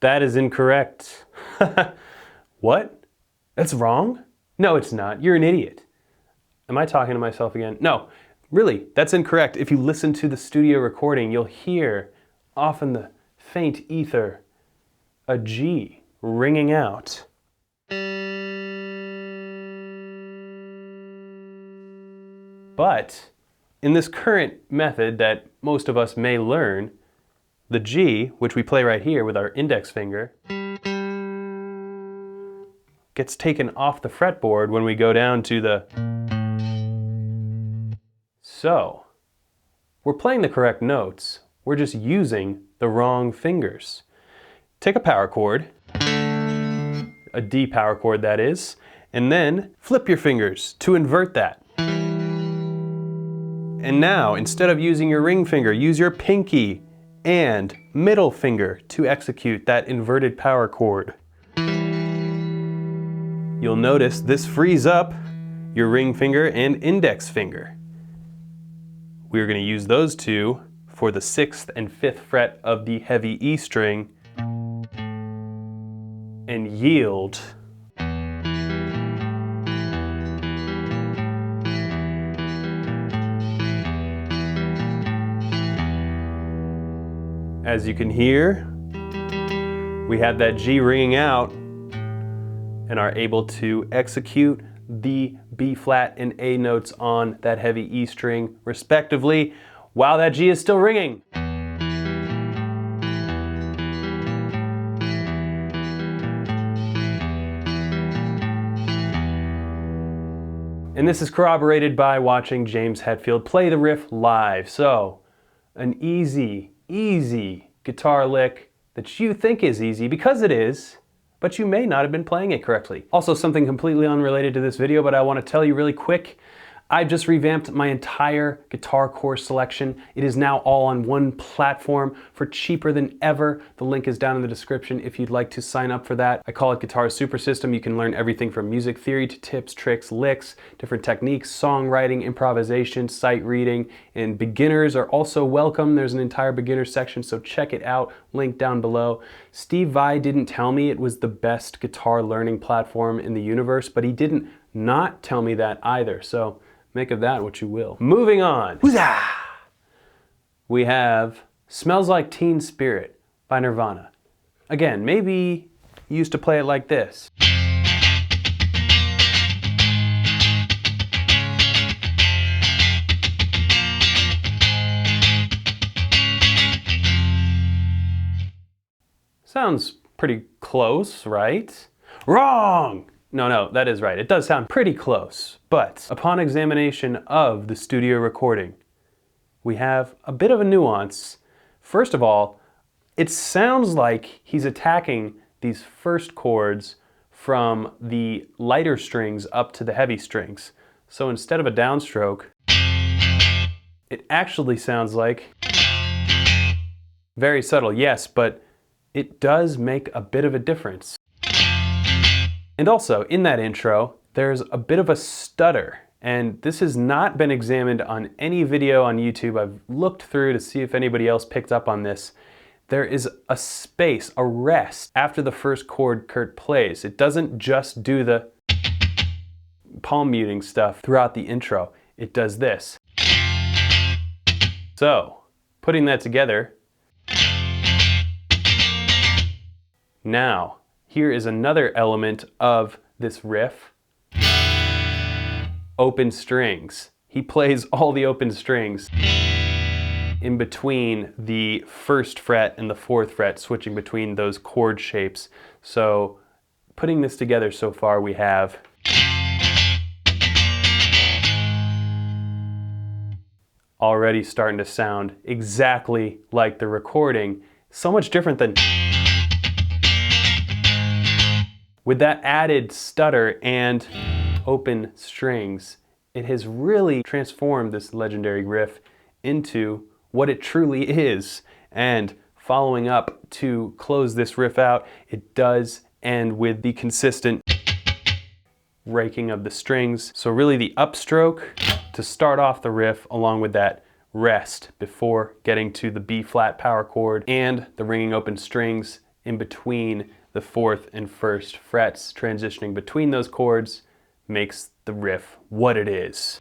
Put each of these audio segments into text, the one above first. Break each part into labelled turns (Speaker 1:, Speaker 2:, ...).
Speaker 1: That is incorrect. What? That's wrong? No, it's not. You're an idiot. Am I talking to myself again? No, really, that's incorrect. If you listen to the studio recording, you'll hear off in the faint ether a G ringing out. But in this current method that most of us may learn, the G, which we play right here with our index finger, gets taken off the fretboard when we go down to the... So, we're playing the correct notes, we're just using the wrong fingers. Take a power chord, a D power chord that is, and then flip your fingers to invert that. And now, instead of using your ring finger, use your pinky and middle finger to execute that inverted power chord. You'll notice this frees up your ring finger and index finger. We're going to use those two for the 6th and 5th fret of the heavy E string and yield as you can hear, we have that G ringing out and are able to execute the B flat and A notes on that heavy E string respectively while that G is still ringing. And this is corroborated by watching James Hetfield play the riff live. So, an easy guitar lick that you think is easy because it is, but you may not have been playing it correctly. Also, something completely unrelated to this video, but I want to tell you really quick. I've just revamped my entire guitar course selection. It is now all on one platform for cheaper than ever. The link is down in the description if you'd like to sign up for that. I call it Guitar Super System. You can learn everything from music theory to tips, tricks, licks, different techniques, songwriting, improvisation, sight reading, and beginners are also welcome. There's an entire beginner section, so check it out. Link down below. Steve Vai didn't tell me it was the best guitar learning platform in the universe, but he didn't not tell me that either. So make of that what you will. Moving on. Huzzah! We have Smells Like Teen Spirit by Nirvana. Again, maybe you used to play it like this. Sounds pretty close, right? Wrong! No, that is right. It does sound pretty close, but upon examination of the studio recording, we have a bit of a nuance. First of all, it sounds like he's attacking these first chords from the lighter strings up to the heavy strings. So instead of a downstroke, it actually sounds like, very subtle, yes, but it does make a bit of a difference. And also, in that intro, there's a bit of a stutter, and this has not been examined on any video on YouTube. I've looked through to see if anybody else picked up on this. There is a space, a rest, after the first chord Kurt plays. It doesn't just do the palm muting stuff throughout the intro. It does this. So, putting that together, now, here is another element of this riff. Open strings. He plays all the open strings in between the 1st fret and the 4th fret, switching between those chord shapes. So putting this together so far, we have already starting to sound exactly like the recording. So much different than... With that added stutter and open strings, it has really transformed this legendary riff into what it truly is. And following up to close this riff out, it does end with the consistent raking of the strings. So really the upstroke to start off the riff along with that rest before getting to the B flat power chord and the ringing open strings in between the 4th and 1st frets, transitioning between those chords, makes the riff what it is.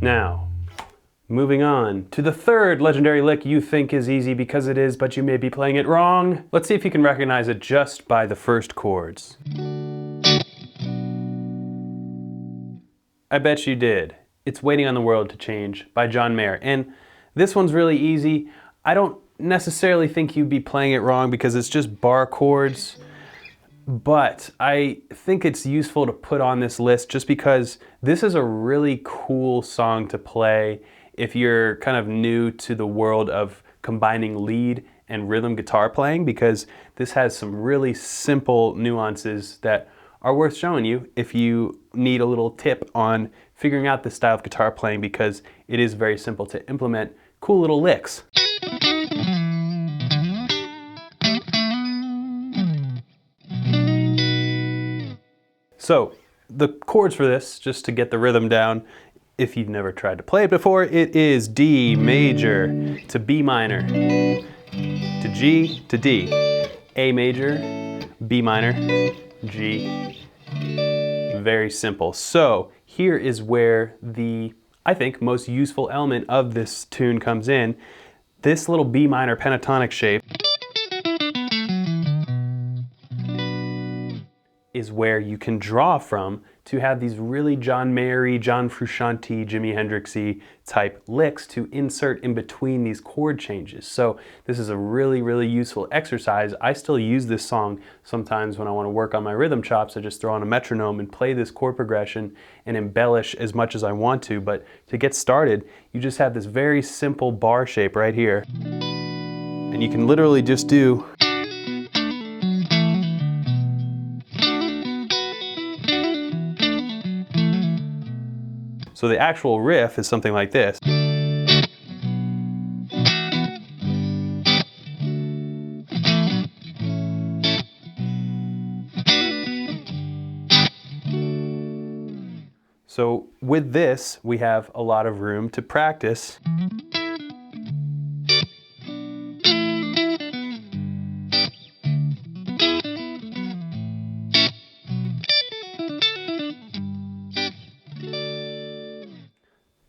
Speaker 1: Now, moving on to the 3rd legendary lick you think is easy because it is, but you may be playing it wrong. Let's see if you can recognize it just by the 1st chords. I bet you did. It's Waiting on the World to Change by John Mayer. And this one's really easy. I don't necessarily think you'd be playing it wrong because it's just bar chords. But I think it's useful to put on this list just because this is a really cool song to play if you're kind of new to the world of combining lead and rhythm guitar playing, because this has some really simple nuances that are worth showing you if you need a little tip on figuring out this style of guitar playing, because it is very simple to implement cool little licks. So the chords for this, just to get the rhythm down, if you've never tried to play it before, it is D major to B minor to G to D, A major, B minor, G. Very simple. So here is where the, I think, most useful element of this tune comes in. This little B minor pentatonic shape is where you can draw from to have these really John Mayer-y, John Frusciante, Jimi Hendrix-y type licks to insert in between these chord changes. So this is a really, really useful exercise. I still use this song sometimes when I want to work on my rhythm chops. I just throw on a metronome and play this chord progression and embellish as much as I want to. But to get started, you just have this very simple bar shape right here. And you can literally just do so the actual riff is something like this. So with this, we have a lot of room to practice.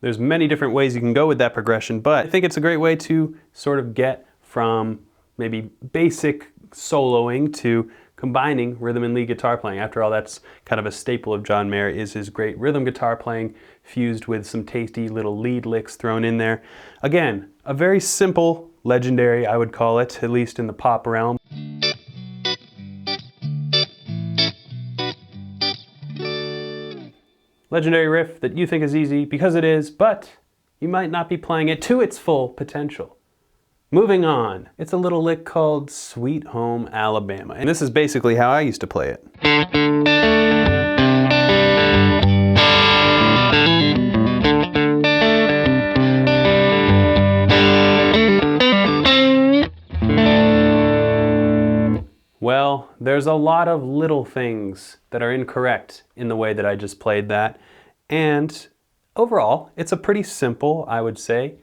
Speaker 1: There's many different ways you can go with that progression, but I think it's a great way to sort of get from maybe basic soloing to combining rhythm and lead guitar playing. After all, that's kind of a staple of John Mayer, is his great rhythm guitar playing fused with some tasty little lead licks thrown in there. Again, a very simple, legendary, I would call it, at least in the pop realm. Legendary riff that you think is easy because it is, but you might not be playing it to its full potential. Moving on, it's a little lick called Sweet Home Alabama, and this is basically how I used to play it. Well, there's a lot of little things that are incorrect in the way that I just played that, and overall, it's a pretty simple, I would say,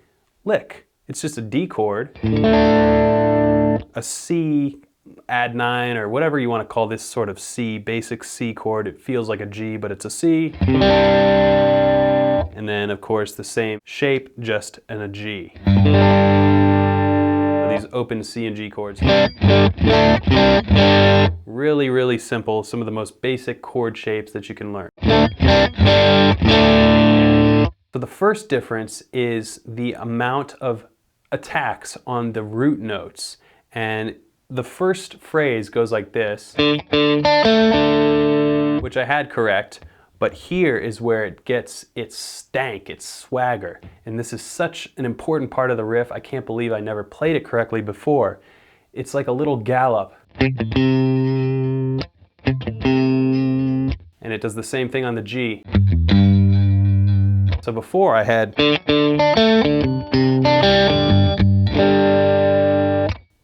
Speaker 1: lick. It's just a D chord, a C add 9, or whatever you want to call this sort of C, basic C chord. It feels like a G, but it's a C. And then, of course, the same shape, just in a G. These open C and G chords. Really, really simple. Some of the most basic chord shapes that you can learn. So the first difference is the amount of attacks on the root notes. And the first phrase goes like this, which I had correct. But here is where it gets its stank, its swagger. And this is such an important part of the riff. I can't believe I never played it correctly before. It's like a little gallop. And it does the same thing on the G. So before I had,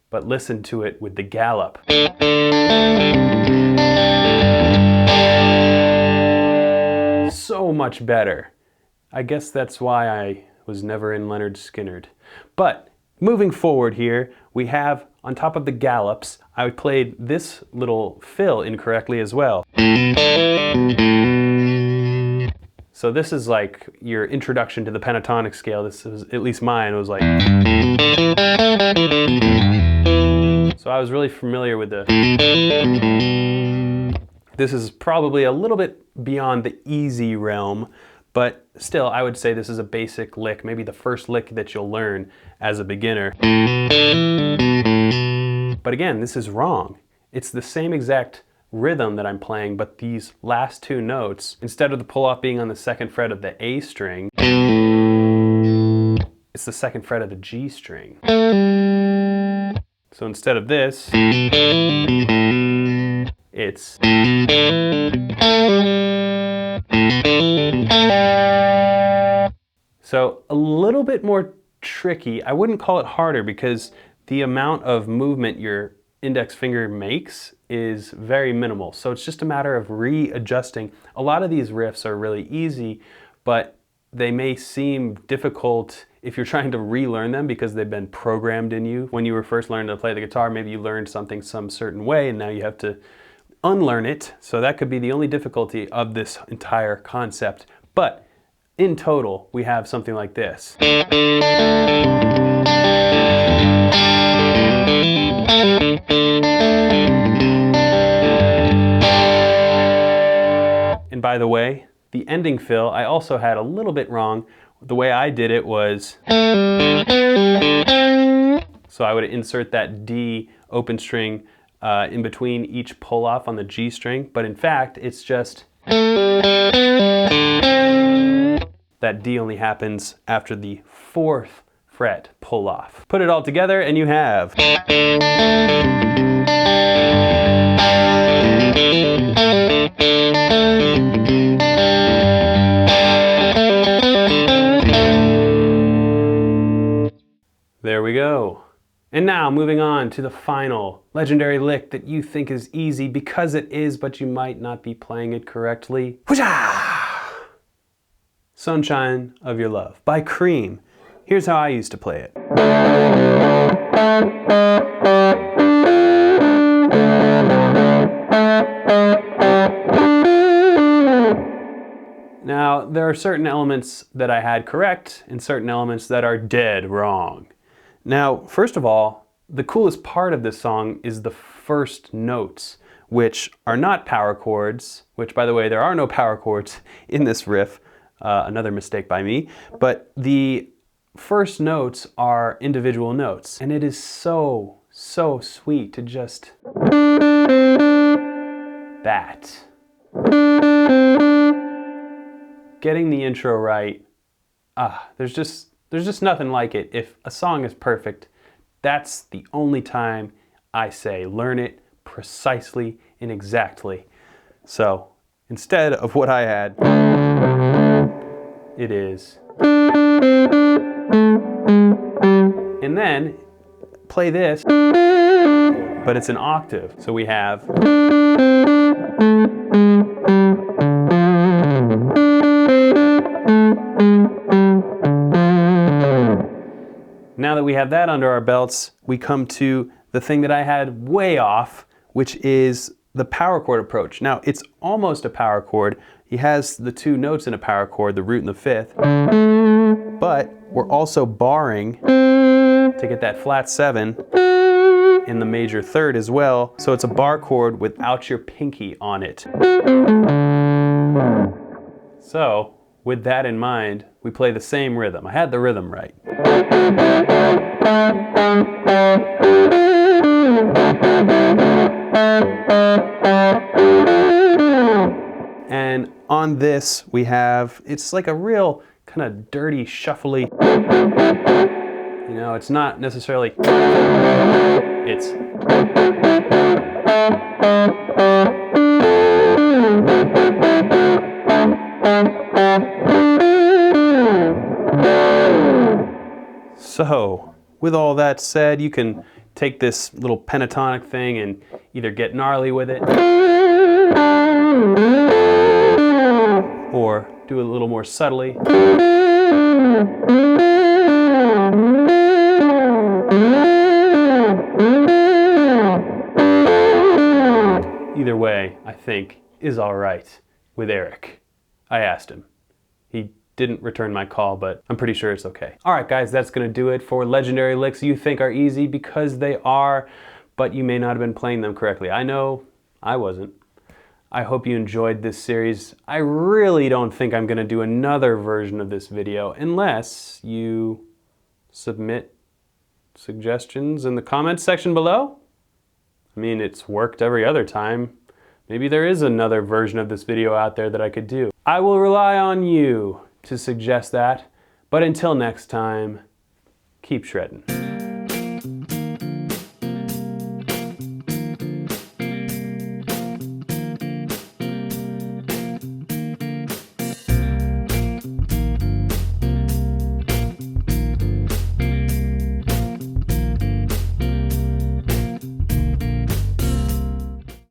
Speaker 1: but listen to it with the gallop. so much better. I guess that's why I was never in Lynyrd Skynyrd. But moving forward here, we have on top of the gallops, I played this little fill incorrectly as well. So this is like your introduction to the pentatonic scale. This is, at least mine, was like. So I was really familiar with the. This is probably a little bit beyond the easy realm, but still I would say this is a basic lick, maybe the first lick that you'll learn as a beginner. But again, this is wrong. It's the same exact rhythm that I'm playing, but these last two notes, instead of the pull-off being on the second fret of the A string, it's the second fret of the G string. So instead of this, it's. So a little bit more tricky. I wouldn't call it harder because the amount of movement your index finger makes is very minimal. So it's just a matter of readjusting. A lot of these riffs are really easy, but they may seem difficult if you're trying to relearn them because they've been programmed in you. When you were first learning to play the guitar, maybe you learned something some certain way and now you have to unlearn it. So that could be the only difficulty of this entire concept. But in total, we have something like this. And by the way, the ending fill, I also had a little bit wrong. The way I did it was, so I would insert that D open string in between each pull off on the G string, but in fact, it's just that D only happens after the fourth fret pull off. Put it all together and you have. There we go. And now moving on to the final legendary lick that you think is easy because it is, but you might not be playing it correctly. Sunshine of Your Love by Cream. Here's how I used to play it. Now, there are certain elements that I had correct and certain elements that are dead wrong. Now, first of all, the coolest part of this song is the first notes, which are not power chords, which, by the way, there are no power chords in this riff, another mistake by me, but the first notes are individual notes, and it is so, so sweet to just that. Getting the intro right, there's just nothing like it. If a song is perfect, that's the only time I say learn it precisely and exactly. So instead of what I had, it is. And then play this, but it's an octave. So we have. Now that we have that under our belts, we come to the thing that I had way off, which is the power chord approach. Now, it's almost a power chord. He has the two notes in a power chord, the root and the fifth, but we're also barring to get that flat 7 in the major third as well. So it's a bar chord without your pinky on it. So, with that in mind, we play the same rhythm. I had the rhythm right. And on this we have, it's like a real kind of dirty, shuffly, you know, it's not necessarily, it's. So, with all that said, you can take this little pentatonic thing and either get gnarly with it, or do it a little more subtly. Either way, I think, is all right with Eric. I asked him. He didn't return my call, but I'm pretty sure it's okay. All right, guys, that's gonna do it for legendary licks you think are easy, because they are, but you may not have been playing them correctly. I know I wasn't. I hope you enjoyed this series. I really don't think I'm gonna do another version of this video unless you submit suggestions in the comments section below. I mean, it's worked every other time. Maybe there is another version of this video out there that I could do. I will rely on you to suggest that, but until next time, keep shredding.